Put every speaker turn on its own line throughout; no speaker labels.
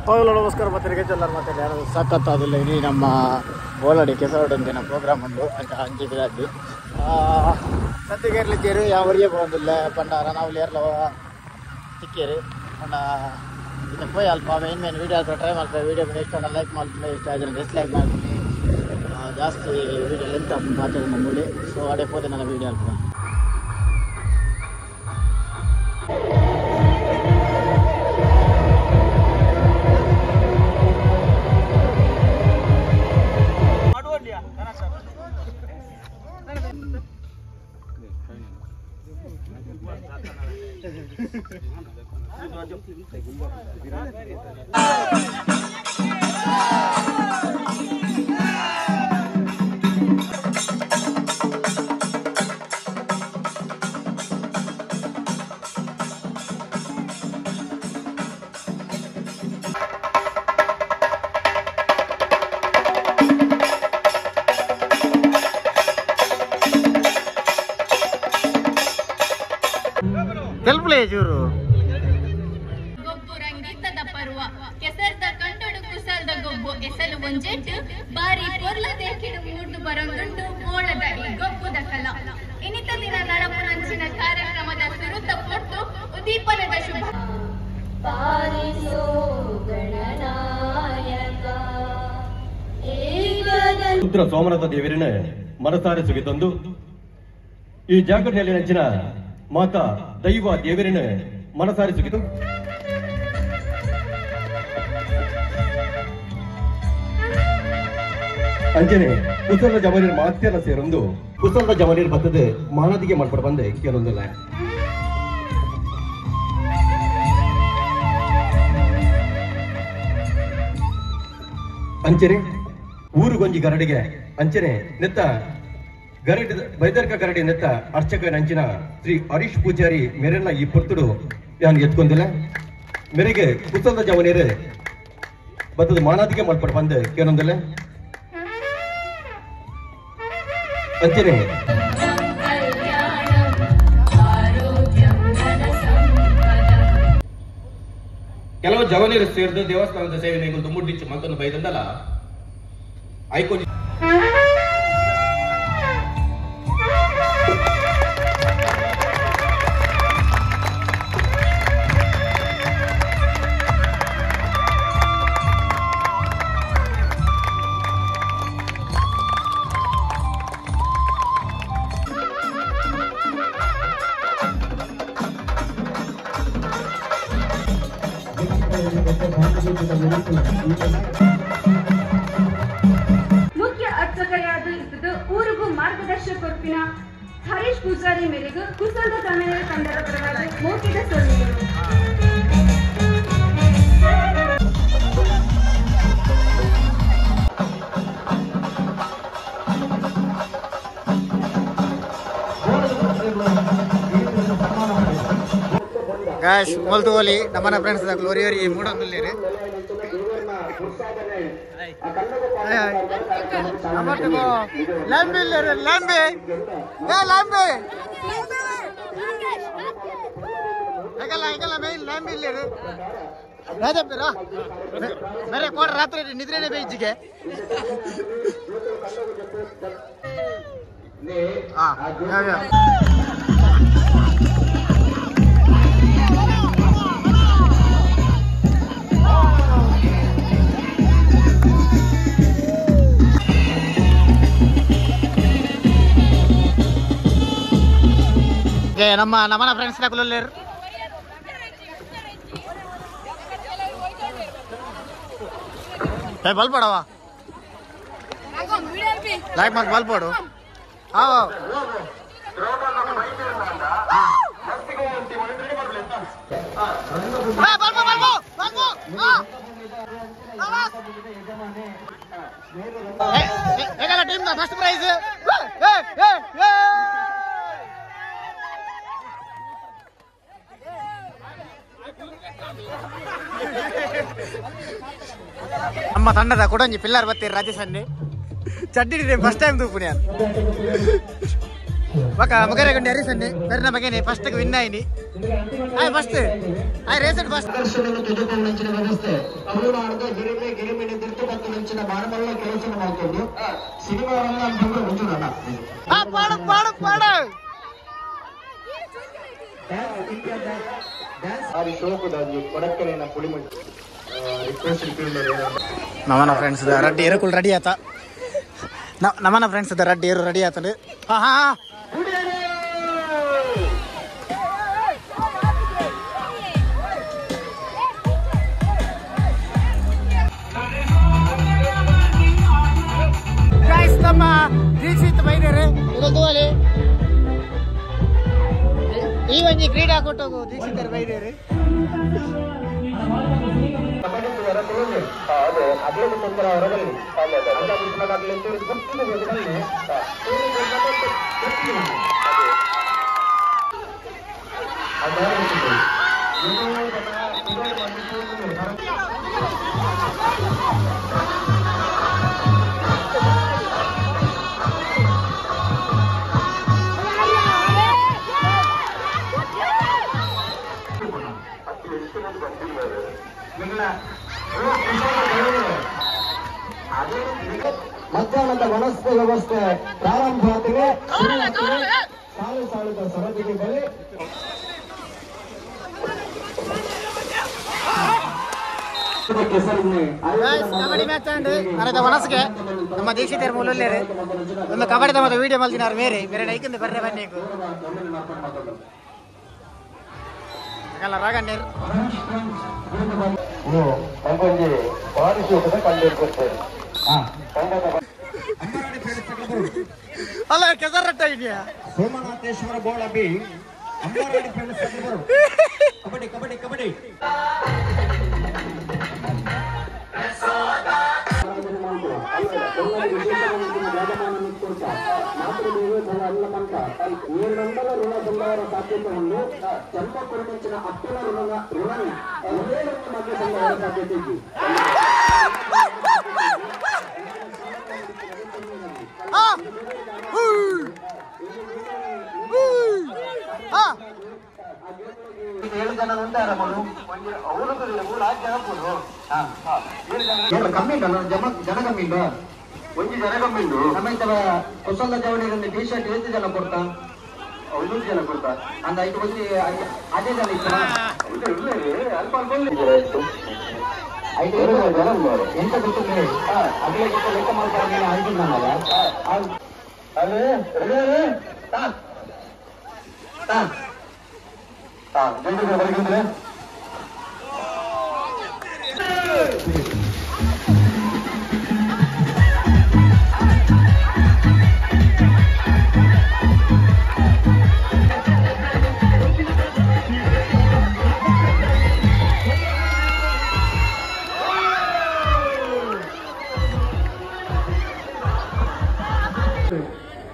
ಹೌದು ನಮಸ್ಕಾರ ಪತ್ರಿಕೆ ಎಲ್ಲರೂ ಮಾತಾಡಿ ಯಾರು ಸಖತ್ತಾದಿಲ್ಲ ಇಡೀ ನಮ್ಮ ಬೋಲಡಿ ಕೆಸರೊಡಂದಿನ ಪ್ರೋಗ್ರಾಮ್ ಉಂಟು ಅಂತ ಅಂಚಿದ್ದು ಸದ್ಯಕ್ಕೆ ಇರಲಿದ್ದೇರು ಯಾವರಿಗೆ ಬಂದಿಲ್ಲ ಪಂಡಾರ ನಾವು ಏರ್ಲ ಸಿಕ್ಕೇರಿ ಪಂಡ ಇದಕ್ಕೆ ಹೋಗಿ ಅಲ್ಪ ಮೇನ್ ವೀಡಿಯೋ ಅಲ್ಪ ಟ್ರೈ ಮಾಡ್ತಾರೆ ವೀಡಿಯೋ ಇಷ್ಟ ಲೈಕ್ ಮಾಡ್ತೀನಿ ಇಷ್ಟ ಆದರೆ ಡಿಸ್ಲೈಕ್ ಮಾಡ್ತೀನಿ ಜಾಸ್ತಿ ವೀಡಿಯೋ ಲೆಂತ್ ಮಾತಾಡಿ ನಮ್ಮಲ್ಲಿ ಸೊ ಅಡೆ ಹೋದೆ ನನ್ನ ವೀಡಿಯೋ ಅಲ್ಪ ಚೂರು
ಗೊಬ್ಬು ರಂಗಿತದ ಪರ್ವ ಕೆಸರ್ದ ಕಂಟೊಡು ಕುಸಲ್ದ ಗೊಬ್ಬು ಎಸಲು ಒಂಜೆಟ್ಟು ಬಾರಿ ಪೊರ್ಲದೆ ಕಿಡು ಮೂಡು ಬರಂಗುಂಟು ಮೋಳದ ಈ ಗೊಬ್ಬುದ ಕಲ ಇನಿತ ದಿನ ನಡಪು ನಂಚಿನ ಕಾರ್ಯಕ್ರಮದ ಸುರುತ ಪೊಟ್ಟು ಉದೀಪನದ ಶುಭ
ಪುತ್ರ ಸೋಮನಾಥ ದೇವರಿನ ಮನಸಾರಿಸುಗೆ ತಂದು ಈ ಜಾಗಟೆಯಲ್ಲಿ ನಂಚಿನ ಮಾತಾ ದೈವ ದೇವರಿನ ಮನಸಾರಿಸುಗಿತು ಅಂಜನೆ ಕುಸಲ ಜಮನೀರ್ ಮಾತ್ಯನ ಸೇರೊಂದು ಕುಸಲ ಜಮನೀರ್ ಬತ್ತದ ಮಾನದಿಗೆ ಮಾಡ್ಕೊಂಡು ಬಂದೆ ಕೆಲವೊಂದಿಲ್ಲ ಅಂಚನೆ ಊರುಗೊಂಜಿ ಗರಡಿಗೆ ಅಂಚನೆ ನೆತ್ತ ಗರಡಿ ಬೈದರ್ಕ ಗರಡಿ ನೆತ್ತ ಅರ್ಚಕ ನಂಚಿನ ಶ್ರೀ ಹರೀಶ್ ಪೂಜಾರಿ ಮೇರೆಲ್ಲ ಈ ಪೊರ್ತುಡು ನಾನು ಎತ್ಕೊಂದಿಲ್ಲ ಮೇರೆಗೆ ಕುಸಲದ ಜವನೇರು ಬತ್ತದ ಮಾನಾದಿಗೆ ಮಾಡ್ಕೊಂಡು ಬಂದೆ ಕೇಳೊಂದಿಲ್ಲ ಅಂಚನೆ ಕೆಲವು ಜವನೀರು ಸೇರಿದು ದೇವಸ್ಥಾನದ ಸೇವೆ ನೀವು ಮುಡ್ಡಿಚ್ಚು ಮತ್ತೊಂದು ಬೈದಂದಲ್ಲ ಐಕೊಂಡು
ಮುಖ್ಯ ಅರ್ಚಕರಾದ ಊರಿಗೂ ಮಾರ್ಗದರ್ಶಕ ಕೊರಪಿನ ಹರೀಶ್ ಪೂಜಾರಿ ಮೇರೆಗೂ ಕುಸಲದ ಜಮೀನಿನ ತಂಡದ ಪರವಾಗಿ ಮೌಖಿಕ ಸೋಲಿದರು
ಗಾಯ್ಸ್ ಮೊಲ್ತುಗೋಲಿ ನಮ್ಮನ ಫ್ರೆಂಡ್ಸ್ ಗ್ಲೋರಿಯರಿ ಮೂಡಂದಿಲ್ಲೇರಿ ಲ್ಯಾಂಬಿ ಇಲ್ಲೇರಿ ಲ್ಯಾಂಬಿ ಏ ಲ್ಯಾಂಬಿ ಹೇಗಲ್ಲ ಮೇನ್ ಲ್ಯಾಂಬಿ ಇಲ್ಲೇರಿ ರಾಜಪ್ಪರ ಬೇರೆ ಕೋಡ ರಾತ್ರಿ ನಿದ್ರೆನೇ ಬೇಯಿಜಿಗೆ ನಮ್ಮನ ಫ್ರೆಂಡ್ಸ್ ತಗೊಳ್ಳೇರು ಬಲ್ಪಡವಾ ಲೈಕ್ ಮಾಡಿ ಬಲ್ಪಡು ಟೀಮ್ ಫಸ್ಟ್ ಪ್ರೈಸ್ ನಮ್ಮ ತಂಡದ ಕೊಡಂಜಿ ಪಿಲ್ಲರ್ ಬತ್ತೀರಿ ರಾಜೇಶ್ ಅನ್ನಿ ಚಡ್ಡಿ ಫಸ್ಟ್ ಟೈಮ್ ತೂಪುನಿ ಮುಗರಗೊಂಡು ಹರಿಸನ್ನಿ ಕರ್ನ ಬಗೆನೆ ಫಸ್ಟ್ ವಿನ್ ಆಯ್ನಿ ಆಯ್ ಫಸ್ಟ್ ಆಯ್ ರೇಸನ್ ಫಸ್ಟ್
ಆಕರ್ಷಣೆಯನ್ನು ತೆಗೆದುಕೊಂಡಂಚಿನ ವ್ಯವಸ್ಥೆ ಅವರು ಆಡಿದ ಗಿರಿಮೆ ತಿರುಪತಿ ನಂಚಿನ ಬಾಣಮಲ್ಲ ಕೆಲಸ ಮಾಡಿಕೊಂಡು ಸಿನಿಮಾವನ್ನ ಅಂತಂದ್ರೆ ಮುಂಚೂರಣ್ಣ
ನಮ್ಮನ ಫ್ರೆಂಡ್ಸ್ ರಡ್ಡಿ ಏರಕುಲ್ ರೆಡಿ ಆತ ನಮ್ಮನ ಫ್ರೆಂಡ್ಸ್ ರಡ್ಡಿ ಏರು ರೆಡಿ ಆತಂದು ಹಾ ಹಾ ನಮ್ಮ ದೀಕ್ಷಿತ್ ಬೈದೇರೆ ಇರೋದು ಈ ಒಂಜಿ ಕ್ರೀಡಾಕೂಟಗೂ ದೀಕ್ಷಿತರು ಬೈದೇರೆ
ಮಧ್ಯಾಹ್ನದ ವನಸ್ಪತಿ ವ್ಯವಸ್ಥೆ ಪ್ರಾರಂಭವಾಗಿದೆ. ಸಾಲು ಸಾಲದ ಸರದಿಗೆ ಬಳಿ
ಕಬಡ್ಡಿ ಮ್ಯಾಚ್ ಅಂಡ್ ಅರದ ವನಸ್ಗೆ ನಮ್ಮ ದೀಕ್ಷಿತರ ಮೂಲಲ್ಲೇರೆ ಒಂದು ಕಬಡ್ಡಿದ ಮತ್ತು ವಿಡಿಯೋ ಮಲ್ದಿನಾರು ಬೇರೆ ಬೇರೆ ಐಕಿಂದ ಬರ್ರೆ ಬನ್ನೇಕು ಅಲ್ಲ ರಾಗಣ್ಣರು ಅಲ್ಲ ಕೆಸರಟ್ಟ ಇದೆಯಾ
ಸೋಮನಾಥೇಶ್ವರ ಬೋಳಬಿ ಅಂಬಾರಾಡಿ ಕಬಡ್ಡಿ ಕಬಡ್ಡಿ ಕಬಡ್ಡಿ ನೀರಿನಂದಲ ಋಣ ಸಂಭಾವರ ಸಾಧ್ಯತೆ ಒಂದು ಚಂಪ ಕುರುಮಿಂಚಿನ ಅಪ್ಪನ ಋಣ ಮಧ್ಯ ಸಂಭಾವರ ಸಾಧ್ಯತೆ ಇದ್ದು ಕಮ್ಮಿ ಜನ ಕಮ್ಮಿ ಇಲ್ಲ ಒಂಜಿ ಜನ ಕಮ್ಮಿ ಉಂಟು ನಮ್ಮ ಕುಸಲ ಜವಳಿ ಟಿ ಶರ್ಟ್ ಎಷ್ಟು ಜನ ಕೊಡ್ತಾ 100 ಜನ ಕೊಡ್ತಾ ಅಂದ ಐದು ಬಂದು ಅದೇ ಜನ ಇತ್ತು ಅಲ್ಪ ಅಲ್ಪ ಐದು ಜನ ಎಂತ ಗೊತ್ತಿಲ್ಲ ಅದೇ ಲೆಕ್ಕ ಮಾಡ್ತಾರೆ ಆಗಿಲ್ಲ ಅದೇ ಬರ್ಗಿದ್ರೆ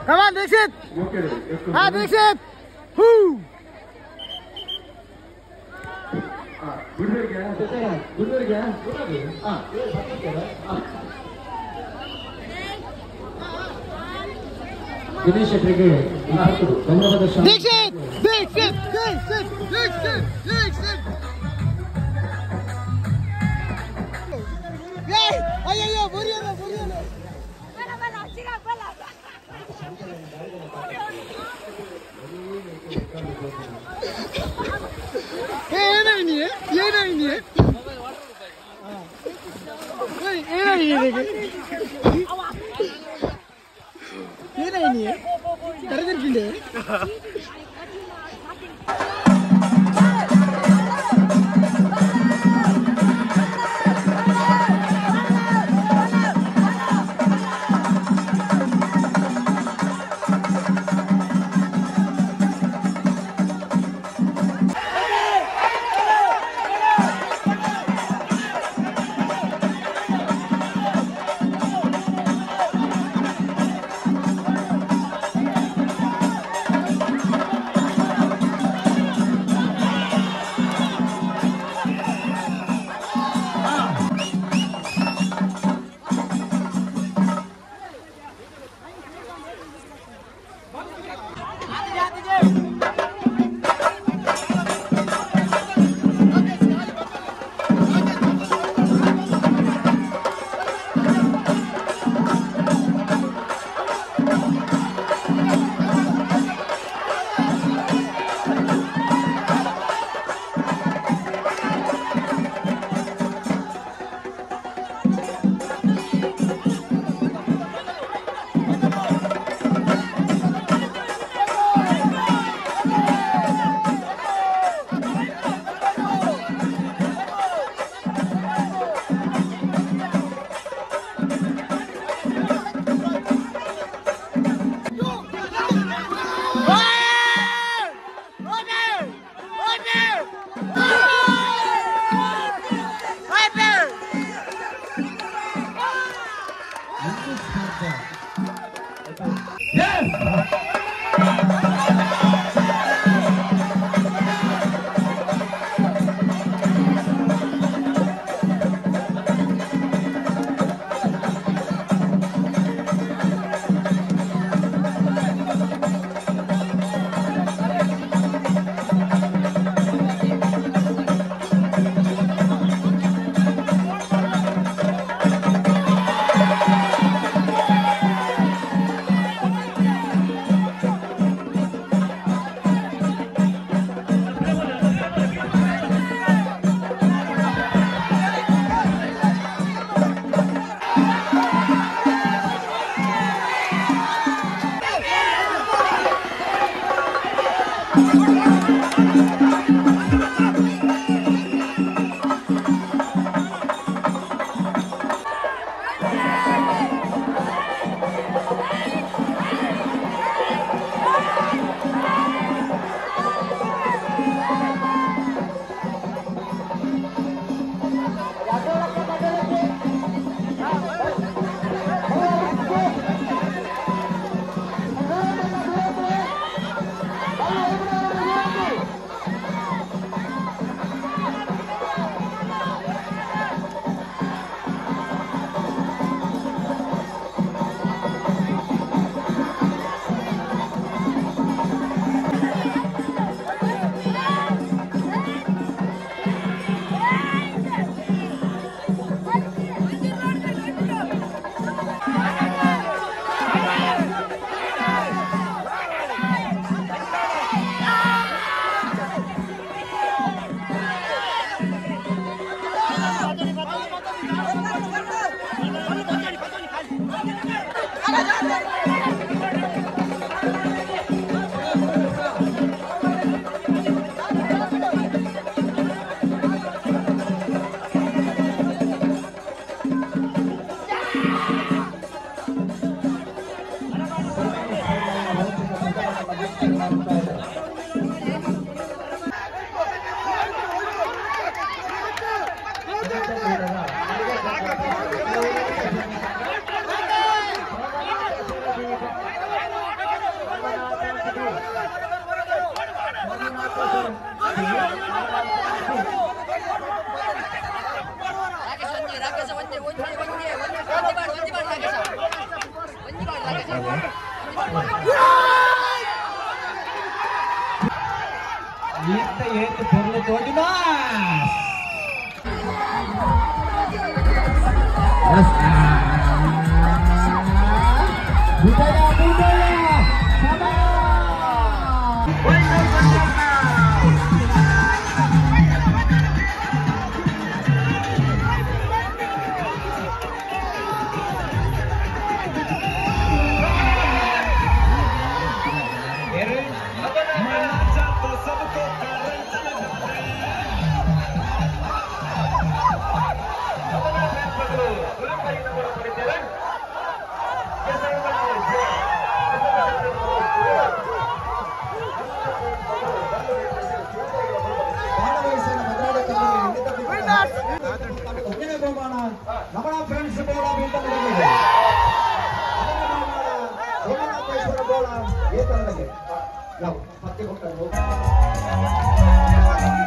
Come on, Dixit! Ah, Dixit! Whoo!
Dinesh ಶೆಟ್ಟರಿಗೆ
Dixit! Dixit! Dixit! Dixit! Dixit! Hey! Ayyo, burialo, burialo! Bala, chica, bala! ಏನಾಗಿದೆ ಕರೆದಿರ್ಕಿಂಡೆ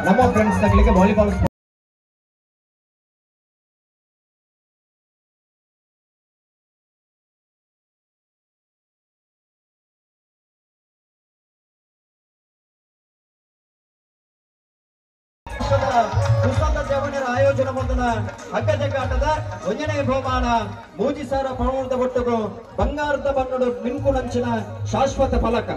ನಮ್ಮ ಫ್ರೆಂಡ್ಸ್ ತಗಲಿಗೆ ವಾಲಿಬಾಲ್ ಕುಸಂದ ಜವನರ ಆಯೋಜನೆ ಮೊದಲ ಹಗ್ಗಜಗ್ಗಾಟದ 1ನೇ ಬಹುಮಾನ ಮೂಜಿಸಾರ ಪಣದ ಒಟ್ಟುಗು ಬಂಗಾರದ ಬಣ್ಣದ ಮಿಂಕುನಂಚಿನ ಶಾಶ್ವತ ಫಲಕ.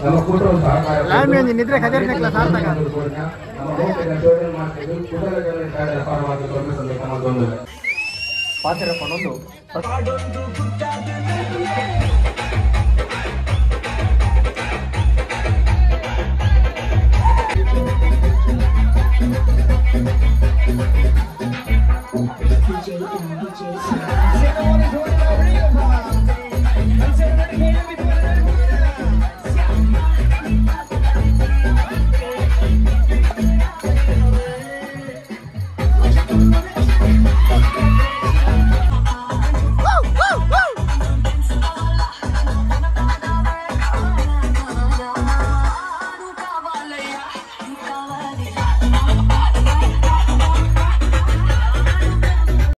ನಮ್ಮ ಕೂಟರು ಸಹಕಾರ
ಪಾತ್ರ ಪಣೊಂದು
DJ